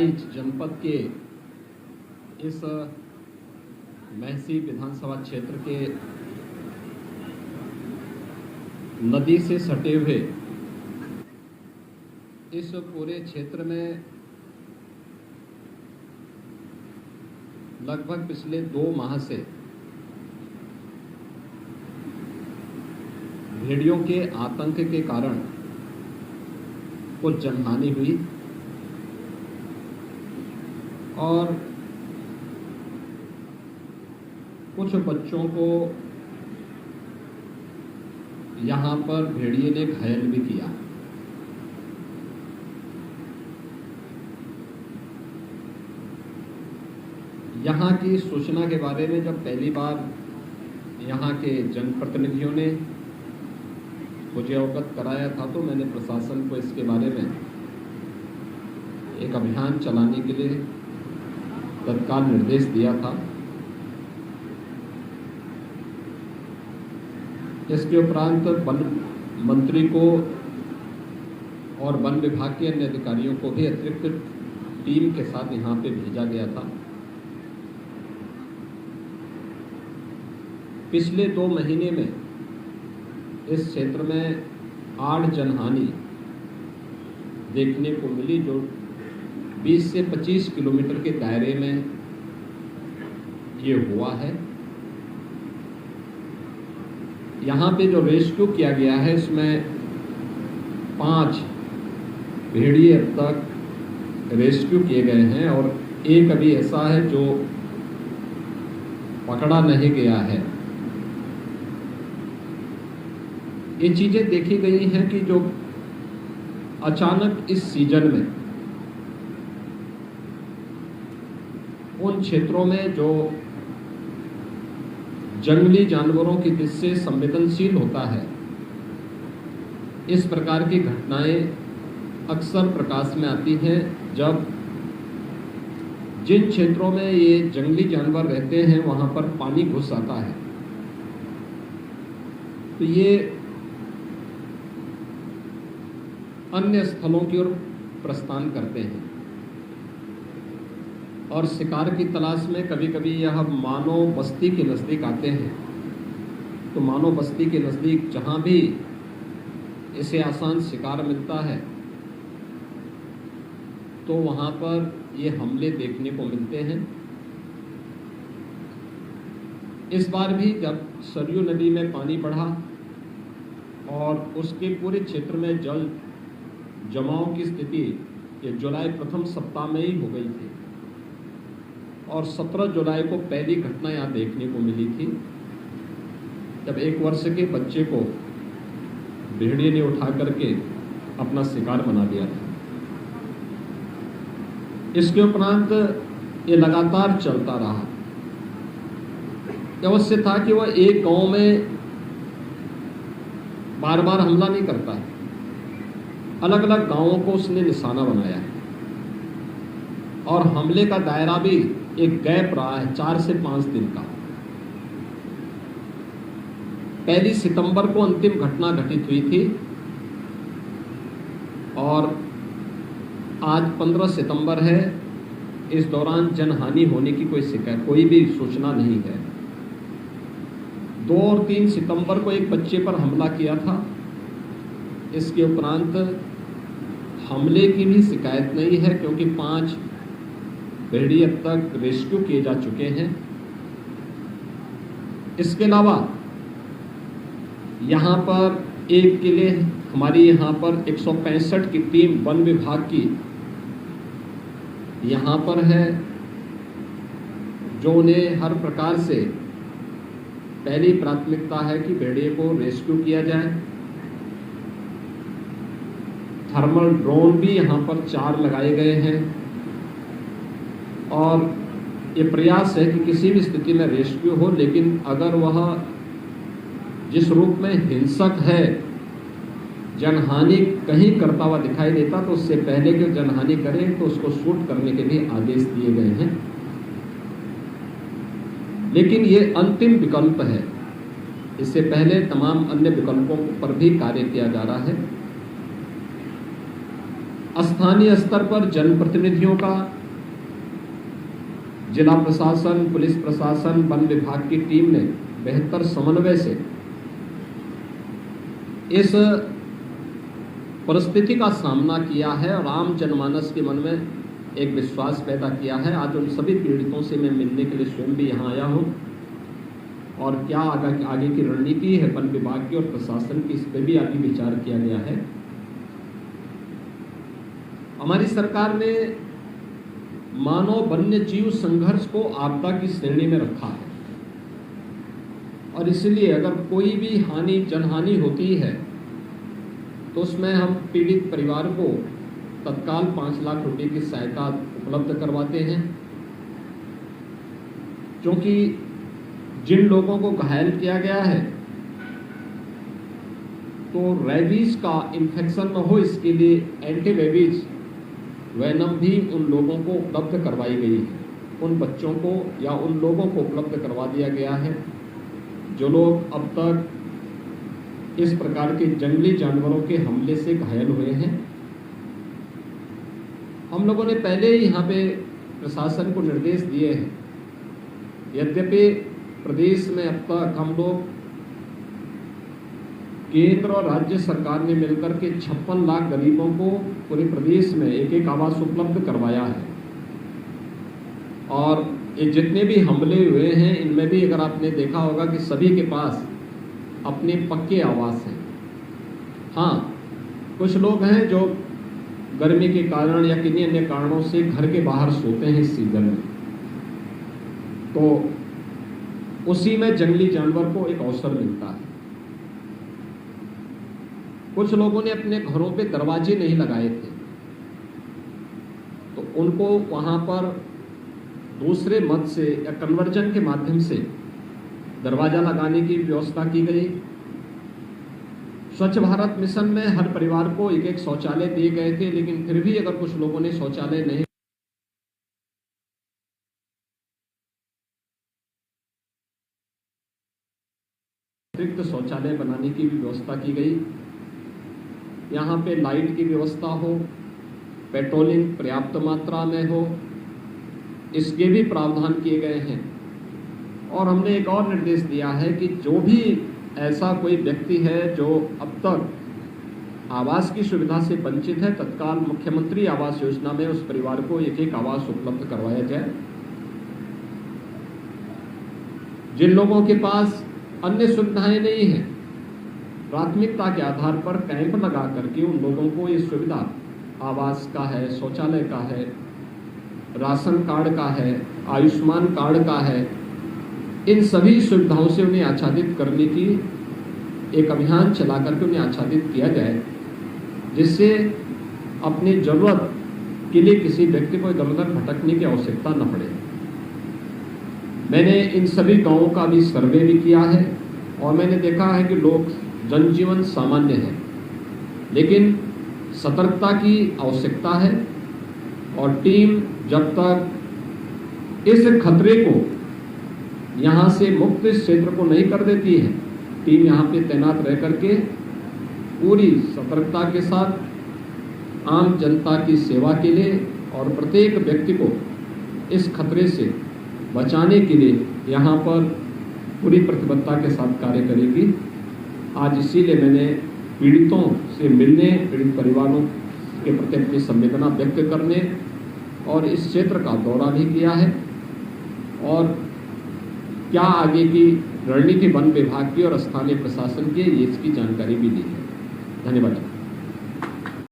बहराइच जनपद के इस महसी विधानसभा क्षेत्र के नदी से सटे हुए इस पूरे क्षेत्र में लगभग पिछले 2 माह से भेड़ियों के आतंक के कारण कुछ जनहानि हुई और कुछ बच्चों को यहाँ पर भेड़िए ने घायल भी किया। यहाँ की सूचना के बारे में जब पहली बार यहाँ के जनप्रतिनिधियों ने मुझे अवगत कराया था तो मैंने प्रशासन को इसके बारे में एक अभियान चलाने के लिए तत्काल निर्देश दिया था। इसके उपरांत वन मंत्री को और वन विभाग के अन्य अधिकारियों को भी अतिरिक्त टीम के साथ यहाँ पे भेजा गया था। पिछले 2 महीने में इस क्षेत्र में 8 जनहानि देखने को मिली, जो 20 से 25 किलोमीटर के दायरे में ये हुआ है। यहाँ पे जो रेस्क्यू किया गया है इसमें 5 भेड़िए अब तक रेस्क्यू किए गए हैं और एक अभी ऐसा है जो पकड़ा नहीं गया है। ये चीजें देखी गई हैं कि जो अचानक इस सीजन में उन क्षेत्रों में जो जंगली जानवरों की दृष्टि से संवेदनशील होता है, इस प्रकार की घटनाएं अक्सर प्रकाश में आती हैं जब जिन क्षेत्रों में ये जंगली जानवर रहते हैं वहां पर पानी घुस आता है। तो ये अन्य स्थलों की ओर प्रस्थान करते हैं और शिकार की तलाश में कभी कभी यह मानव बस्ती के नज़दीक आते हैं। तो मानव बस्ती के नज़दीक जहाँ भी इसे आसान शिकार मिलता है तो वहाँ पर ये हमले देखने को मिलते हैं। इस बार भी जब सरयू नदी में पानी बढ़ा और उसके पूरे क्षेत्र में जल जमाव की स्थिति ये जुलाई प्रथम सप्ताह में ही हो गई थी और 17 जुलाई को पहली घटना यहाँ देखने को मिली थी जब 1 वर्ष के बच्चे को भेड़िए ने उठा करके अपना शिकार बना लिया था। इसके उपरांत ये लगातार चलता रहा। अवश्य था कि वह एक गांव में बार बार हमला नहीं करता है, अलग अलग गांवों को उसने निशाना बनाया है और हमले का दायरा भी एक गैप रहा है 4 से 5 दिन का। 1 सितंबर को अंतिम घटना घटित हुई थी और आज 15 सितंबर है। इस दौरान जनहानि होने की कोई भी सूचना नहीं है। 2 और 3 सितंबर को एक बच्चे पर हमला किया था। इसके उपरांत हमले की भी शिकायत नहीं है क्योंकि 5 भेड़िए अब तक रेस्क्यू किए जा चुके हैं। इसके अलावा यहाँ पर एक के लिए हमारी यहाँ पर 165 की टीम वन विभाग की यहाँ पर है, जो उन्हें हर प्रकार से पहली प्राथमिकता है कि भेड़िए को रेस्क्यू किया जाए। थर्मल ड्रोन भी यहाँ पर 4 लगाए गए हैं और ये प्रयास है कि किसी भी स्थिति में रेस्क्यू हो, लेकिन अगर वह जिस रूप में हिंसक है, जनहानि कहीं करता हुआ दिखाई देता तो उससे पहले कि जनहानि करे तो उसको शूट करने के लिए आदेश दिए गए हैं। लेकिन ये अंतिम विकल्प है, इससे पहले तमाम अन्य विकल्पों पर भी कार्य किया जा रहा है। स्थानीय स्तर पर जनप्रतिनिधियों का, जिला प्रशासन, पुलिस प्रशासन, वन विभाग की टीम ने बेहतर समन्वय से इस परिस्थिति का सामना किया है और आम जनमानस के मन में एक विश्वास पैदा किया है। आज उन सभी पीड़ितों से मैं मिलने के लिए स्वयं भी यहाँ आया हूँ और क्या आगे की रणनीति है वन विभाग की और प्रशासन की, इस पर भी आगे विचार किया गया है। हमारी सरकार ने मानव वन्य जीव संघर्ष को आपदा की श्रेणी में रखा है और इसलिए अगर कोई भी जनहानि होती है तो उसमें हम पीड़ित परिवार को तत्काल 5 लाख रुपए की सहायता उपलब्ध करवाते हैं, क्योंकि जिन लोगों को घायल किया गया है तो रेबीज का इन्फेक्शन न हो, इसके लिए एंटी रेबीज वैनम भी उन लोगों को उपलब्ध करवाई गई है। उन बच्चों को या उन लोगों को उपलब्ध करवा दिया गया है जो लोग अब तक इस प्रकार के जंगली जानवरों के हमले से घायल हुए हैं। हम लोगों ने पहले ही यहाँ पे प्रशासन को निर्देश दिए हैं। यद्यपि प्रदेश में अब तक हम लोग केंद्र और राज्य सरकार ने मिलकर के 56 लाख गरीबों को पूरे प्रदेश में एक आवास उपलब्ध करवाया है और ये जितने भी हमले हुए हैं इनमें भी अगर आपने देखा होगा कि सभी के पास अपने पक्के आवास हैं। हाँ, कुछ लोग हैं जो गर्मी के कारण या किन्हीं अन्य कारणों से घर के बाहर सोते हैं इस सीजन में, तो उसी में जंगली जानवर को एक अवसर मिलता है। कुछ लोगों ने अपने घरों पे दरवाजे नहीं लगाए थे तो उनको वहां पर दूसरे मत से या कन्वर्जन के माध्यम से दरवाजा लगाने की व्यवस्था की गई। स्वच्छ भारत मिशन में हर परिवार को एक शौचालय दिए गए थे, लेकिन फिर भी अगर कुछ लोगों ने शौचालय नहीं अतिरिक्त शौचालय बनाने की भी व्यवस्था की गई। यहाँ पे लाइट की व्यवस्था हो, पेट्रोलिंग पर्याप्त मात्रा में हो, इसके भी प्रावधान किए गए हैं। और हमने एक और निर्देश दिया है कि जो भी ऐसा कोई व्यक्ति है जो अब तक आवास की सुविधा से वंचित है, तत्काल मुख्यमंत्री आवास योजना में उस परिवार को एक आवास उपलब्ध करवाया जाए। जिन लोगों के पास अन्य सुविधाएं नहीं हैं, प्राथमिकता के आधार पर कैंप लगा करके उन लोगों को ये सुविधा आवास का है, शौचालय का है, राशन कार्ड का है, आयुष्मान कार्ड का है, इन सभी सुविधाओं से उन्हें आच्छादित करने की एक अभियान चला करके उन्हें आच्छादित किया जाए, जिससे अपनी जरूरत के लिए किसी व्यक्ति को इधर उधर भटकने की आवश्यकता न पड़े। मैंने इन सभी गांवों का भी सर्वे भी किया है और मैंने देखा है कि लोग जनजीवन सामान्य है, लेकिन सतर्कता की आवश्यकता है और टीम जब तक इस खतरे को यहाँ से मुक्त क्षेत्र को नहीं कर देती है, टीम यहाँ पे तैनात रह करके पूरी सतर्कता के साथ आम जनता की सेवा के लिए और प्रत्येक व्यक्ति को इस खतरे से बचाने के लिए यहाँ पर पूरी प्रतिबद्धता के साथ कार्य करेगी। आज इसीलिए मैंने पीड़ितों से मिलने, पीड़ित परिवारों के प्रति अपनी संवेदना व्यक्त करने और इस क्षेत्र का दौरा भी किया है और क्या आगे की रणनीति वन विभाग की और स्थानीय प्रशासन की, ये इसकी जानकारी भी दी है। धन्यवाद।